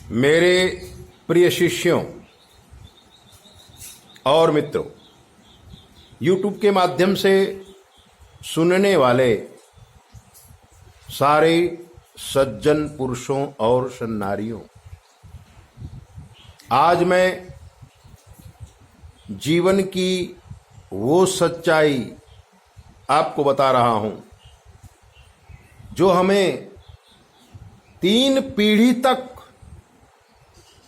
मेरे प्रिय शिष्यों और मित्रों, YouTube के माध्यम से सुनने वाले सारे सज्जन पुरुषों और सन्नारियों, आज मैं जीवन की वो सच्चाई आपको बता रहा हूं जो हमें 3 पीढ़ी तक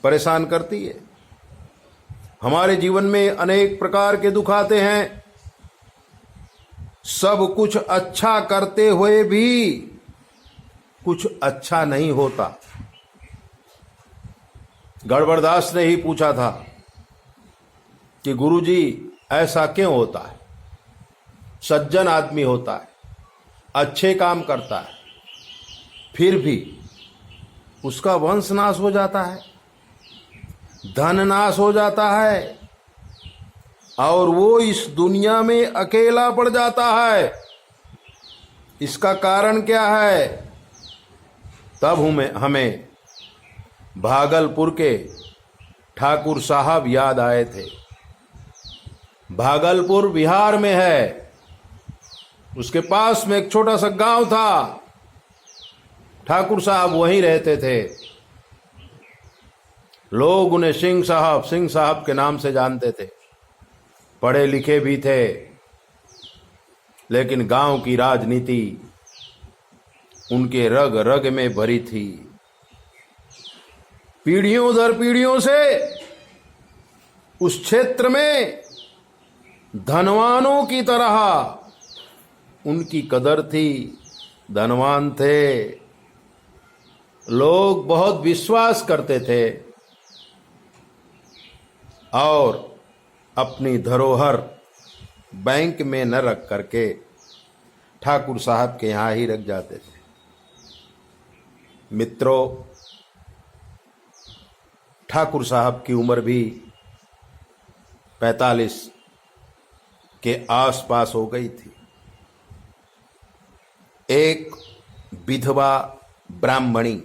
परेशान करती है। हमारे जीवन में अनेक प्रकार के दुख आते हैं। सब कुछ अच्छा करते हुए भी कुछ अच्छा नहीं होता। गड़बड़दास ने ही पूछा था कि गुरुजी ऐसा क्यों होता है? सज्जन आदमी होता है, अच्छे काम करता है, फिर भी उसका वंश नाश हो जाता है, धन नाश हो जाता है और वो इस दुनिया में अकेला पड़ जाता है। इसका कारण क्या है? तब हमें भागलपुर के ठाकुर साहब याद आए थे। भागलपुर बिहार में है। उसके पास में एक छोटा सा गांव था। ठाकुर साहब वहीं रहते थे। लोग उन्हें सिंह साहब के नाम से जानते थे। पढ़े लिखे भी थे, लेकिन गांव की राजनीति उनके रग रग में भरी थी। पीढ़ियों दर पीढ़ियों से उस क्षेत्र में धनवानों की तरह उनकी कदर थी। धनवान थे, लोग बहुत विश्वास करते थे और अपनी धरोहर बैंक में न रख करके ठाकुर साहब के यहाँ ही रख जाते थे। मित्रों, ठाकुर साहब की उम्र भी 45 के आसपास हो गई थी। एक विधवा ब्राह्मणी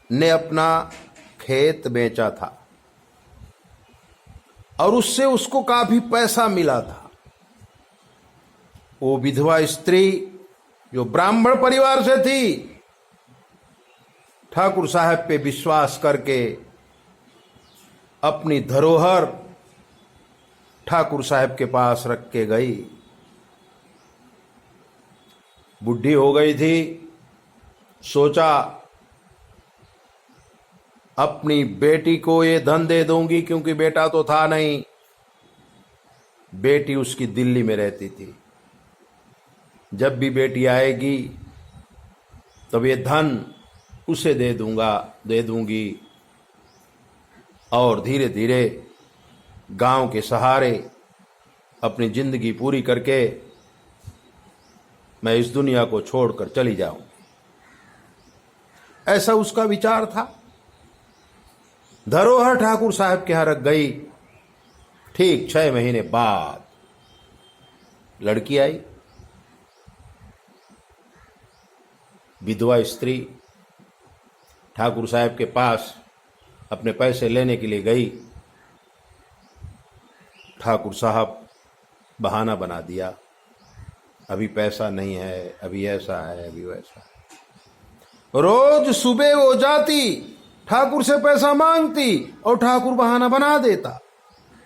ने अपना खेत बेचा था और उससे उसको काफी पैसा मिला था। वो विधवा स्त्री जो ब्राह्मण परिवार से थी, ठाकुर साहब पे विश्वास करके अपनी धरोहर ठाकुर साहब के पास रख के गई। बुढ़ी हो गई थी। सोचा अपनी बेटी को ये धन दे दूंगी, क्योंकि बेटा तो था नहीं। बेटी उसकी दिल्ली में रहती थी। जब भी बेटी आएगी तब ये धन उसे दे दूंगी और धीरे धीरे गांव के सहारे अपनी जिंदगी पूरी करके मैं इस दुनिया को छोड़कर चली जाऊं। ऐसा उसका विचार था। धरोहर ठाकुर साहब के यहां रख गई। ठीक 6 महीने बाद लड़की आई। विधवा स्त्री ठाकुर साहब के पास अपने पैसे लेने के लिए गई। ठाकुर साहब बहाना बना दिया, अभी पैसा नहीं है, अभी ऐसा है, अभी वैसा है। रोज सुबह वो जाती, ठाकुर से पैसा मांगती और ठाकुर बहाना बना देता।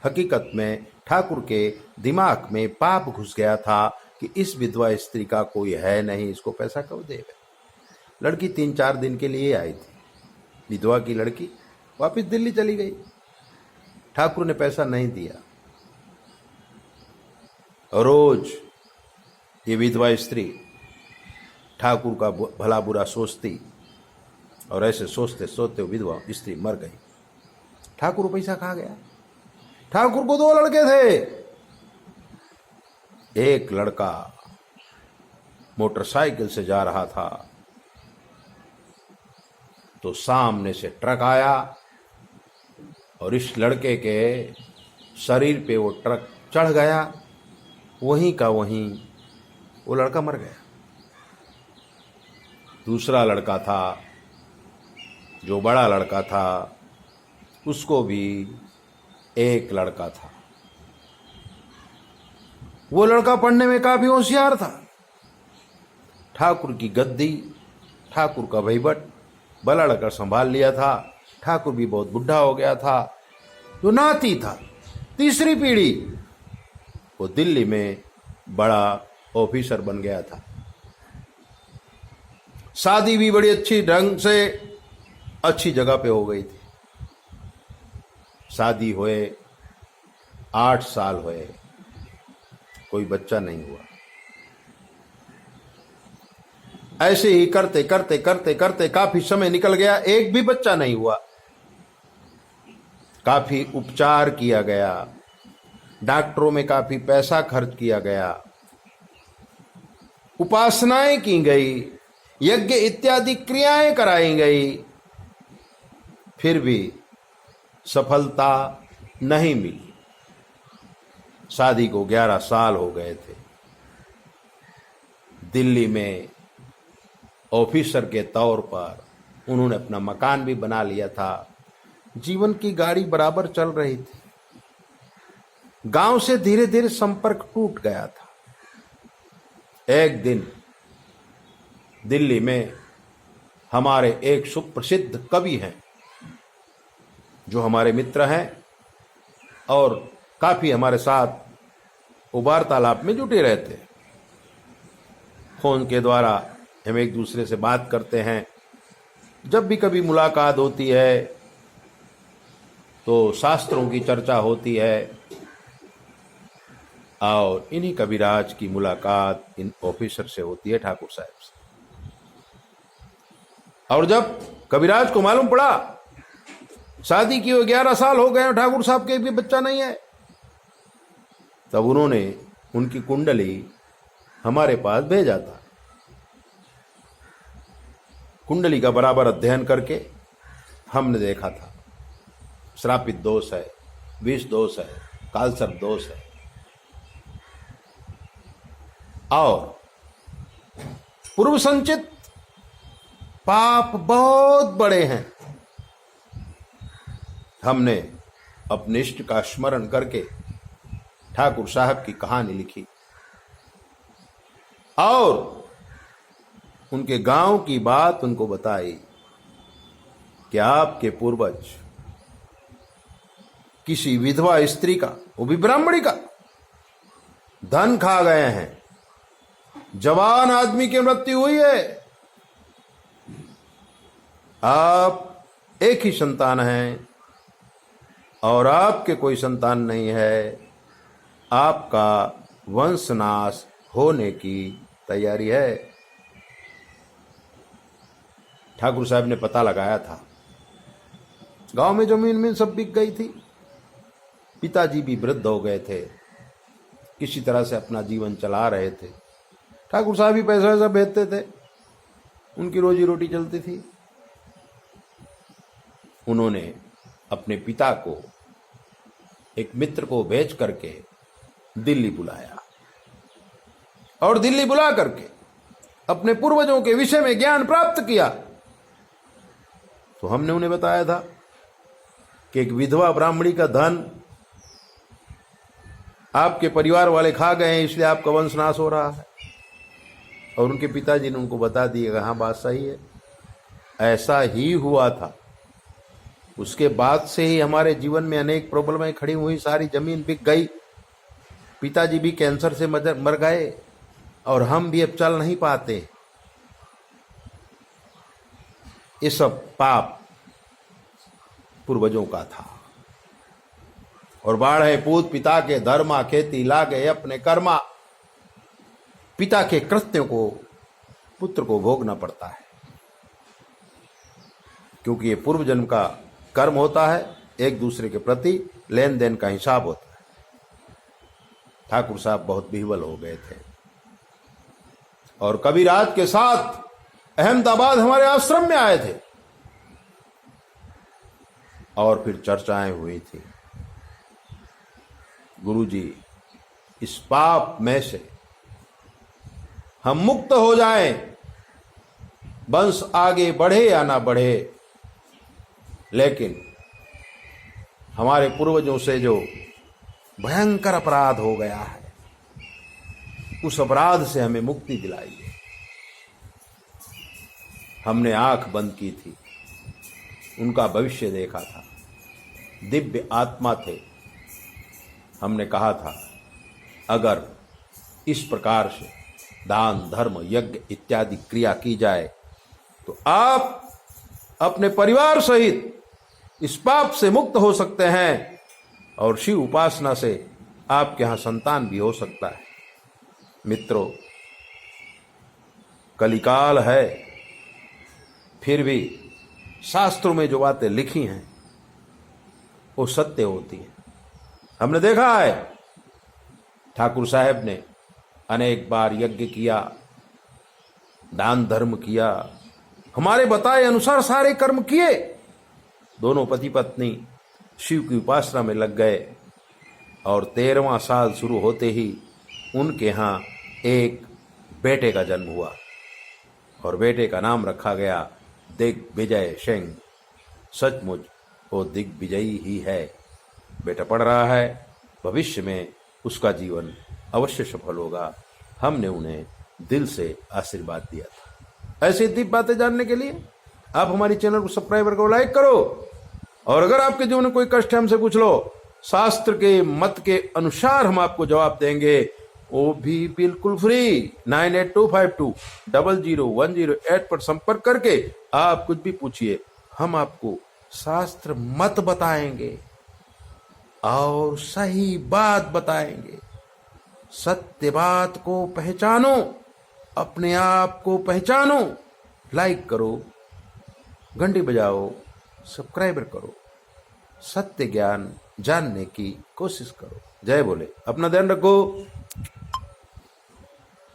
हकीकत में ठाकुर के दिमाग में पाप घुस गया था कि इस विधवा स्त्री का कोई है नहीं, इसको पैसा कब देगा। लड़की 3-4 दिन के लिए आई थी। विधवा की लड़की वापस दिल्ली चली गई। ठाकुर ने पैसा नहीं दिया। रोज ये विधवा स्त्री ठाकुर का भला बुरा सोचती और ऐसे सोचते सोचते विधवा स्त्री मर गई। ठाकुर पैसा खा गया। ठाकुर को 2 लड़के थे। एक लड़का मोटरसाइकिल से जा रहा था तो सामने से ट्रक आया और इस लड़के के शरीर पे वो ट्रक चढ़ गया। वहीं का वहीं वो लड़का मर गया। दूसरा लड़का था, जो बड़ा लड़का था उसको भी एक लड़का था। वो लड़का पढ़ने में काफी होशियार था। ठाकुर की गद्दी, ठाकुर का वहीवट बड़ा लड़का संभाल लिया था। ठाकुर भी बहुत बुढ़ा हो गया था। जो नाती था, तीसरी पीढ़ी, वो दिल्ली में बड़ा ऑफिसर बन गया था। शादी भी बड़ी अच्छी ढंग से अच्छी जगह पे हो गई थी। शादी हुए 8 साल हुए, कोई बच्चा नहीं हुआ। ऐसे ही करते करते करते करते काफी समय निकल गया, एक भी बच्चा नहीं हुआ। काफी उपचार किया गया, डॉक्टरों में काफी पैसा खर्च किया गया, उपासनाएं की गई, यज्ञ इत्यादि क्रियाएं कराई गई, फिर भी सफलता नहीं मिली। शादी को 11 साल हो गए थे। दिल्ली में ऑफिसर के तौर पर उन्होंने अपना मकान भी बना लिया था। जीवन की गाड़ी बराबर चल रही थी। गांव से धीरे धीरे संपर्क टूट गया था। एक दिन दिल्ली में हमारे एक सुप्रसिद्ध कवि हैं, जो हमारे मित्र हैं और काफी हमारे साथ वार्तालाप में जुटे रहते हैं। फोन के द्वारा हम एक दूसरे से बात करते हैं। जब भी कभी मुलाकात होती है तो शास्त्रों की चर्चा होती है और इन्हीं कविराज की मुलाकात इन ऑफिसर से होती है, ठाकुर साहब से। और जब कविराज को मालूम पड़ा शादी की हुए 11 साल हो गए, ठाकुर साहब के भी बच्चा नहीं है, तब उन्होंने उनकी कुंडली हमारे पास भेजा था। कुंडली का बराबर अध्ययन करके हमने देखा था श्रापित दोष है, विष दोष है, कालसर्प दोष है और पूर्व संचित पाप बहुत बड़े हैं। हमने अपने इष्ट का स्मरण करके ठाकुर साहब की कहानी लिखी और उनके गांव की बात उनको बताई कि आपके पूर्वज किसी विधवा स्त्री का, वो भी ब्राह्मणी का, धन खा गए हैं। जवान आदमी की मृत्यु हुई है। आप एक ही संतान हैं और आपके कोई संतान नहीं है। आपका वंशनाश होने की तैयारी है। ठाकुर साहब ने पता लगाया था। गांव में जमीन में सब बिक गई थी। पिताजी भी वृद्ध हो गए थे, किसी तरह से अपना जीवन चला रहे थे। ठाकुर साहब भी पैसा वैसा भेजते थे, उनकी रोजी रोटी चलती थी। उन्होंने अपने पिता को, एक मित्र को भेज करके दिल्ली बुलाया और दिल्ली बुला करके अपने पूर्वजों के विषय में ज्ञान प्राप्त किया। तो हमने उन्हें बताया था कि एक विधवा ब्राह्मणी का धन आपके परिवार वाले खा गए हैं, इसलिए आपका वंशनाश हो रहा है। और उनके पिताजी ने उनको बता दिया, हाँ बात सही है, ऐसा ही हुआ था। उसके बाद से ही हमारे जीवन में अनेक प्रॉब्लमें खड़ी हुई, सारी जमीन बिक गई, पिताजी भी कैंसर से मर गए और हम भी अब चल नहीं पाते। ये सब पाप पूर्वजों का था। और बाढ़े पूत पिता के धर्मा, खेती लागे अपने कर्मा। पिता के कृत्यों को पुत्र को भोगना पड़ता है, क्योंकि ये पूर्व जन्म का कर्म होता है। एक दूसरे के प्रति लेन देन का हिसाब होता है। ठाकुर साहब बहुत विह्वल हो गए थे और कविराज के साथ अहमदाबाद हमारे आश्रम में आए थे और फिर चर्चाएं हुई थी। गुरुजी, इस पाप में से हम मुक्त हो जाएं, वंश आगे बढ़े या ना बढ़े, लेकिन हमारे पूर्वजों से जो भयंकर अपराध हो गया है, उस अपराध से हमें मुक्ति दिलाई है। हमने आंख बंद की थी, उनका भविष्य देखा था, दिव्य आत्मा थे। हमने कहा था अगर इस प्रकार से दान धर्म यज्ञ इत्यादि क्रिया की जाए तो आप अपने परिवार सहित इस पाप से मुक्त हो सकते हैं और शिव उपासना से आपके यहां संतान भी हो सकता है। मित्रों, कलिकाल है, फिर भी शास्त्रों में जो बातें लिखी हैं वो सत्य होती हैं। हमने देखा है ठाकुर साहब ने अनेक बार यज्ञ किया, दान धर्म किया, हमारे बताए अनुसार सारे कर्म किए। दोनों पति पत्नी शिव की उपासना में लग गए और 13वां साल शुरू होते ही उनके यहाँ एक बेटे का जन्म हुआ और बेटे का नाम रखा गया दिग्विजय सिंह। सचमुच वो दिग्विजयी ही है। बेटा पढ़ रहा है, भविष्य में उसका जीवन अवश्य सफल होगा। हमने उन्हें दिल से आशीर्वाद दिया था। ऐसी दिव्य बातें जानने के लिए आप हमारी चैनल को सब्सक्राइब करो, लाइक करो, और अगर आपके जीवन में कोई कष्ट है हमसे पूछ लो। शास्त्र के मत के अनुसार हम आपको जवाब देंगे, वो भी बिल्कुल फ्री। 9825200108 पर संपर्क करके आप कुछ भी पूछिए, हम आपको शास्त्र मत बताएंगे और सही बात बताएंगे। सत्य बात को पहचानो, अपने आप को पहचानो, लाइक करो, घंटी बजाओ, सब्सक्राइबर करो, सत्य ज्ञान जानने की कोशिश करो। जय बोले। अपना ध्यान रखो।